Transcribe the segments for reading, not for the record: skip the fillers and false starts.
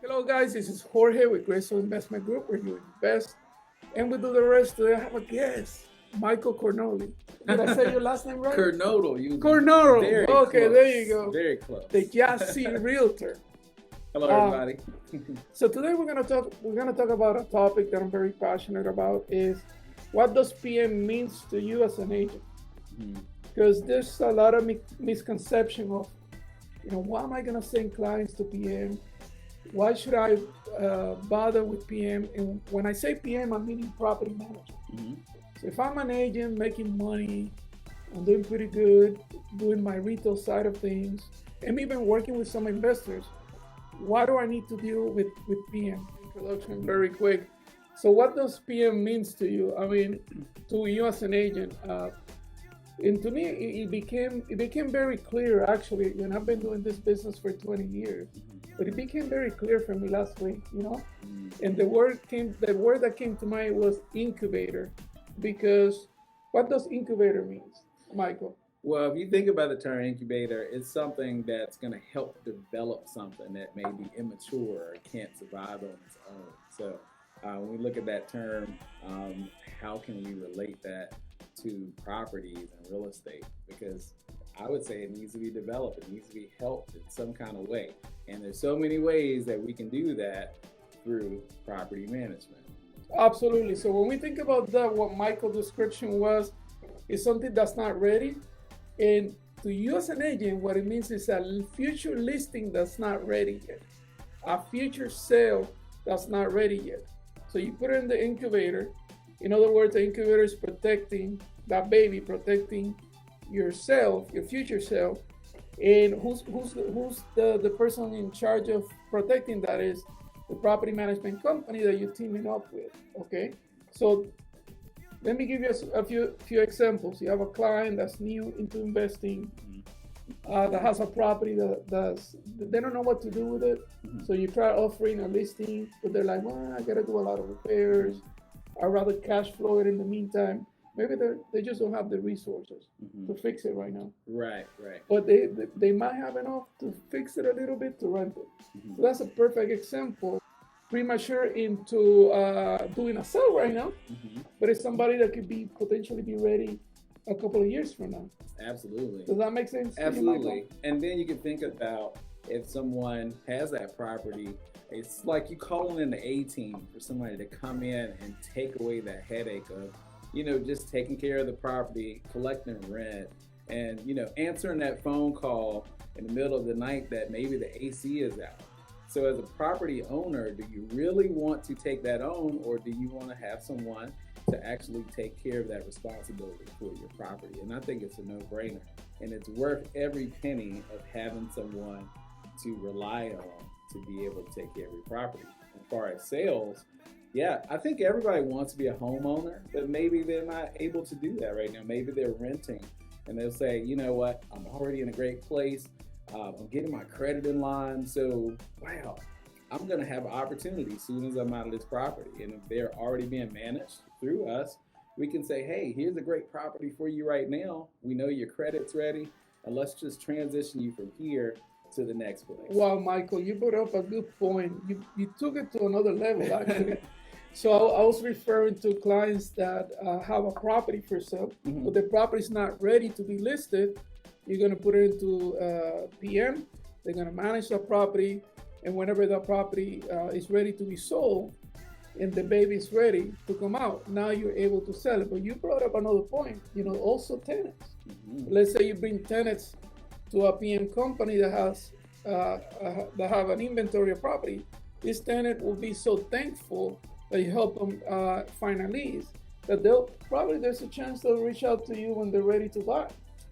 Hello, guys. This is Jorge with Grayson Investment Group, where you invest and we do the rest. Today, I have a guest, Michael Kernodle. Did I say your last name right? Kernodle. You Kernodle. very Okay, close. there you go. Very close. The Yassi Realtor. Hello, everybody. So today we're gonna talk about a topic that I'm very passionate about. Is what does PM means to you as an agent? Because there's a lot of misconception of, why am I gonna send clients to PM? Why should I bother with PM? And when I say PM, I'm meaning property manager. So if I'm an agent making money, I'm doing pretty good, doing my retail side of things, and even working with some investors, why do I need to deal with PM? Introduction very quick. So what does PM means to you? I mean, to you as an agent, and to me, it became very clear actually. And I've been doing this business for 20 years, but it became very clear for me last week. And the word that came to mind was incubator, because what does incubator means, Michael? Well, if you think about the term incubator, it's something that's going to help develop something that may be immature or can't survive on its own. So when we look at that term, how can we relate that to properties and real estate? Because I would say it needs to be developed. It needs to be helped in some kind of way. And there's so many ways that we can do that through property management. Absolutely. So when we think about that, what Michael's description was, is something that's not ready. And to you as an agent, what it means is a future listing that's not ready yet, a future sale that's not ready yet. So you put it in the incubator. In other words, the incubator is protecting that baby, protecting yourself, your future self. And who's the person in charge of protecting that? Is the property management company that you're teaming up with. Okay, so let me give you a few examples. You have a client that's new into investing, that has a property they don't know what to do with it. So you try offering a listing, but they're like, well, I gotta do a lot of repairs. I'd rather cash flow it in the meantime. Maybe they just don't have the resources to fix it right now. Right. But they might have enough to fix it a little bit to rent it. So that's a perfect example. Premature into doing a sale right now, but it's somebody that could potentially be ready a couple of years from now. Absolutely. Does that make sense? Absolutely. And then you can think about if someone has that property, it's like you calling in the A-team for somebody to come in and take away that headache of, just taking care of the property, collecting rent, and, answering that phone call in the middle of the night that maybe the AC is out. So as a property owner, do you really want to take that on, or do you want to have someone to actually take care of that responsibility for your property? And I think it's a no-brainer. And it's worth every penny of having someone to rely on to be able to take care of your property. As far as sales, yeah, I think everybody wants to be a homeowner, but maybe they're not able to do that right now. Maybe they're renting, and they'll say, you know what, I'm already in a great place. I'm getting my credit in line, so wow, I'm gonna have an opportunity as soon as I'm out of this property. And if they're already being managed through us, we can say, hey, here's a great property for you right now. We know your credit's ready, and let's just transition you from here to the next place. Wow, Michael, you brought up a good point. You took it to another level, actually. So I was referring to clients that have a property for sale, but the property is not ready to be listed. You're going to put it into PM. They're going to manage the property, and whenever the property is ready to be sold and the baby is ready to come out, now you're able to sell it. But you brought up another point, also tenants. Let's say you bring tenants to a PM company that has that have an inventory of property. This tenant will be so thankful that you help them find a lease that there's a chance they'll reach out to you when they're ready to buy.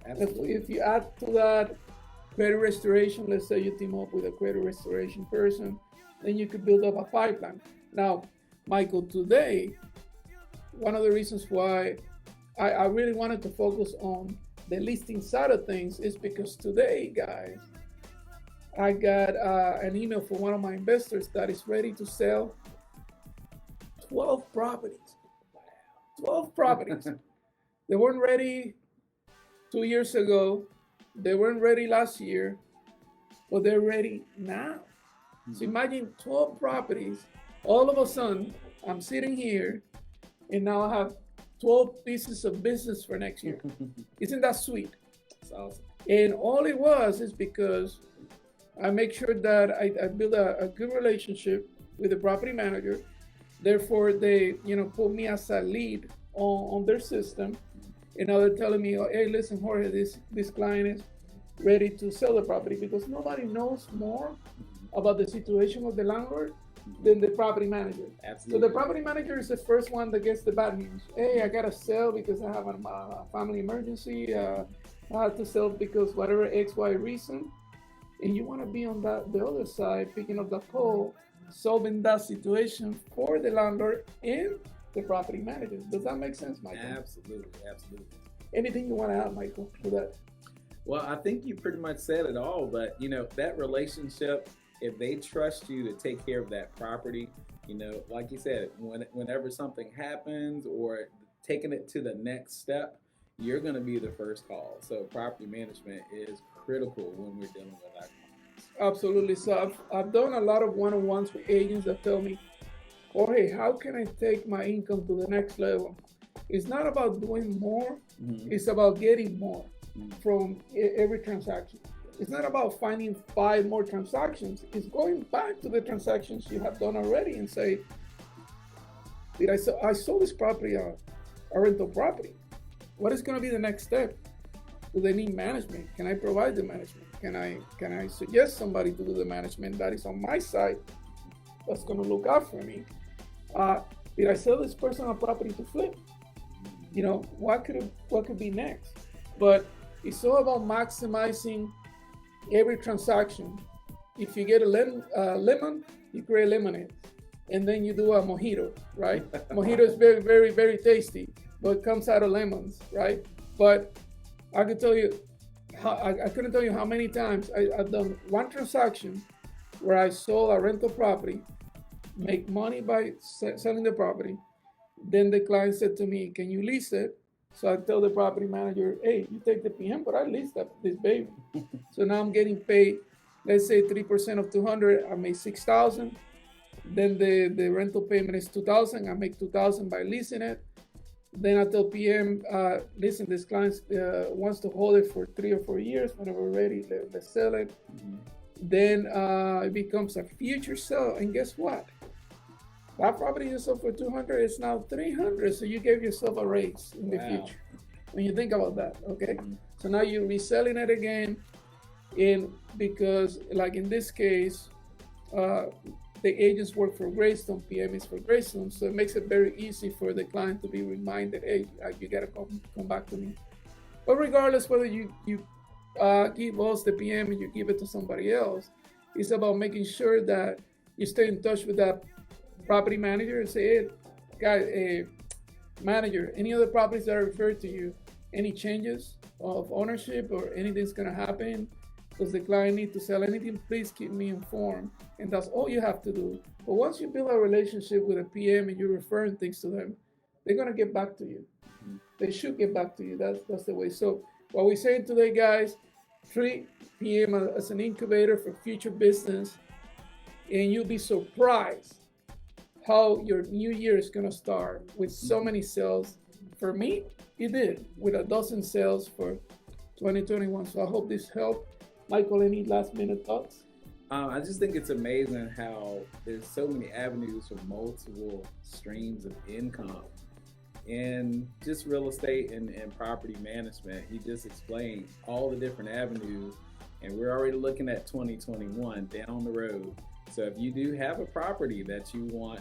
If you add to that credit restoration, let's say you team up with a credit restoration person, then you could build up a pipeline. Now, Michael, today, one of the reasons why I really wanted to focus on the listing side of things is because today, guys, I got an email from one of my investors that is ready to sell 12 properties. 12 properties. They weren't ready 2 years ago. They weren't ready last year, but they're ready now. So imagine 12 properties. All of a sudden, I'm sitting here, and now I have 12 pieces of business for next year. Isn't that sweet? That's awesome. And all it was is because I make sure that I build a good relationship with the property manager. Therefore, they put me as a lead on their system. And now they're telling me, oh, hey, listen, Jorge, this client is ready to sell the property, because nobody knows more about the situation of the landlord than the property manager. Absolutely. So the property manager is the first one that gets the bad news. Hey, I gotta sell because I have a family emergency. I have to sell because whatever X, Y reason. And you want to be on the other side, picking up the call, solving that situation for the landlord and the property manager. Does that make sense, Michael? Absolutely, absolutely. Anything you want to add, Michael, to that? Well, I think you pretty much said it all, but that relationship, if they trust you to take care of that property, like you said, whenever something happens or taking it to the next step, you're going to be the first call. So property management is critical when we're dealing with our clients. Absolutely. So I've done a lot of one-on-ones with agents that tell me, Jorge, how can I take my income to the next level? It's not about doing more. It's about getting more from every transaction. It's not about finding 5 more transactions. It's going back to the transactions you have done already and say, I sold this property, a rental property. What is going to be the next step? Do they need management? Can I provide the management? Can I suggest somebody to do the management that is on my side that's going to look out for me? Did I sell this person a property to flip? What could be next? But it's all about maximizing every transaction. If you get a lemon, you create lemonade, and then you do a mojito, right? Mojito is very, very, very tasty, but it comes out of lemons, right? But I could tell you, I couldn't tell you how many times I've done one transaction where I sold a rental property, make money by selling the property. Then the client said to me, "Can you lease it?" So I tell the property manager, "Hey, you take the PM, but I leased this baby." So now I'm getting paid, let's say 3% of 200, I make 6,000. Then the rental payment is 2,000. I make 2,000 by leasing it. Then I tell PM, listen, this client wants to hold it for 3 or 4 years. Whenever we're ready, let's sell it. Then it becomes a future sale. And guess what? That property you sold for 200 is now 300. So you gave yourself a raise in the future. When you think about that, okay? So now you're reselling it again. And because, like in this case, the agents work for Greystone, PM is for Greystone, so it makes it very easy for the client to be reminded, hey, you gotta come back to me. But regardless whether you give us the PM and you give it to somebody else, it's about making sure that you stay in touch with that property manager and say, hey, guy, manager, any other properties that are referred to you, any changes of ownership or anything's gonna happen, does the client need to sell anything, please keep me informed. And that's all you have to do. But once you build a relationship with a PM and you're referring things to them, they're gonna get back to you. They should get back to you. That's the way. So what we're saying today, guys, treat PM as an incubator for future business, and you'll be surprised how your new year is gonna start with so many sales. For me, it did, with 12 sales for 2021. So I hope this helped. Michael, any last minute thoughts? I just think it's amazing how there's so many avenues for multiple streams of income in just real estate and property management. He just explained all the different avenues, and we're already looking at 2021 down the road. So if you do have a property that you want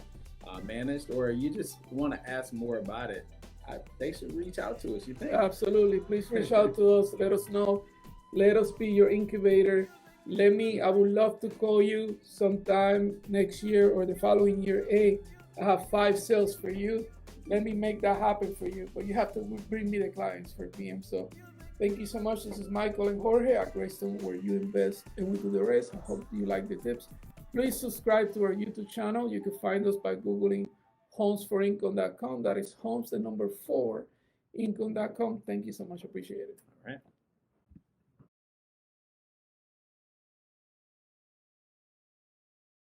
managed, or you just want to ask more about it, they should reach out to us, you think? Absolutely. Please reach out to us. Let us know. Let us be your incubator. I would love to call you sometime next year or the following year. Hey, I have 5 sales for you. Let me make that happen for you. But you have to bring me the clients for PM. So thank you so much. This is Michael and Jorge at Greystone, where you invest and we do the rest. I hope you like the tips. Please subscribe to our YouTube channel. You can find us by Googling homesforincome.com. That is homes, the number 4, income.com. Thank you so much. Appreciate it. All right.